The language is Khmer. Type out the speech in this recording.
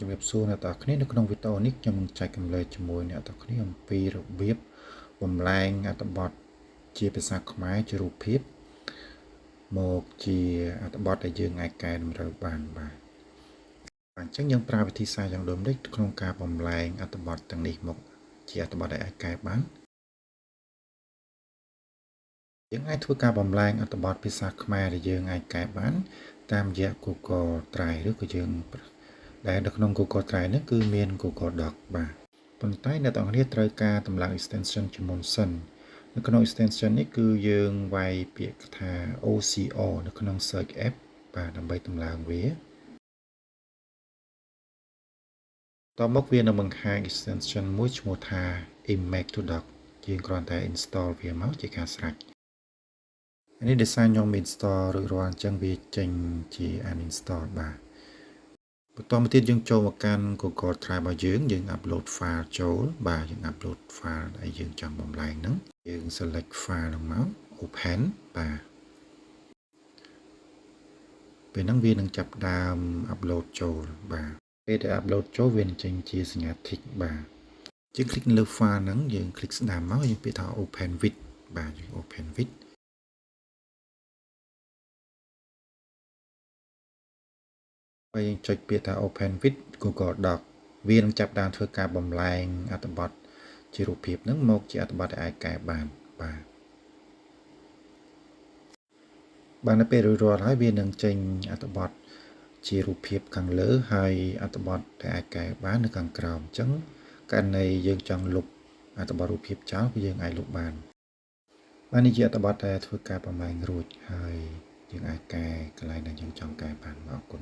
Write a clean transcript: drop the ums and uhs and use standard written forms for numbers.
ជំរាបសួរអ្នកទាំងគ្នានៅក្នុងវីដេអូនេះខ្ញុំនឹងចែកកំឡេកជាមួយអ្នកទាំងគ្នាអំពីរបៀបបំលែងអត្ថបទជាភាសាខ្មែរជារូបភាពមកជាអត្ថបទដែលយើងអាចកែតម្រូវបានបាទអញ្ចឹងយើងប្រើវិធីសាស្ត្រយ៉ាងដូចម្តេចក្នុងការបំលែងអត្ថបទទាំងនេះមកជាអត្ថបទដែលអាចកែបានយើងអាចធ្វើការបំលែងអត្ថបទភាសាខ្មែរដែលយើងអាចកែបានតាមរយៈ Google Drive ឬក៏យើងដែលនៅក្នុង Google Drive នេះគឺមាន Google Doc បាទប៉ុន្តែអ្នកទាំងគ្នាត្រូវការតម្លើង extension ជាមុនសិននៅក្នុង extension នេះគឺយើងវាយពាក្យថា OCR នៅក្នុង search app បាទដើម្បីតម្លើងវាតមកវានឹងបង្ហាញ extension មួយឈ្មោះថា Image to Doc យើងគ្រាន់តែ install វាមកជាការស្រេចនេះដោយសារខ្ញុំ install រួចរាល់អញ្ចឹងវាចេញជា uninstall បាទបន្តមកទៀតយើងចូលមកកាន់ Google Drive របស់យើង upload file ចូលបាទយើង upload file ដែលយើងចង់បំលែងហ្នឹងយើង select file ហ្នឹងមក open បាទពេលហ្នឹងវានឹងចាប់ដើម upload ចូលបាទពេលដែល upload ចូលវានឹងចេញជាសញ្ញា tick បាទយើង click លើ file ហ្នឹងយើង click ស្ដាំមកយើងពាក្យថា open with បាទយើង open withហើយយើងចុចពាក្យថា open with Google Doc វានឹងចាប់ផ្ដើមធ្វើការបំលែងអត្ថបទជារូបភាពហ្នឹងមកជាអត្ថបទដែលអាចកែបានបាទនៅពេលរួចរាល់ហើយវានឹងចេញអត្ថបទជារូបភាពខាងលើហើយអត្ថបទដែលអាចកែបាននៅខាងក្រោមអញ្ចឹងករណីយើងចង់លុបអត្ថបទរូបភាពចោលគឺយើងអាចលុបបានបាទនេះជាអត្ថបទដែលធ្វើការបំលែងរួចហើយយើងអាចកែកន្លែងដែលយើងចង់កែបានអរគុណ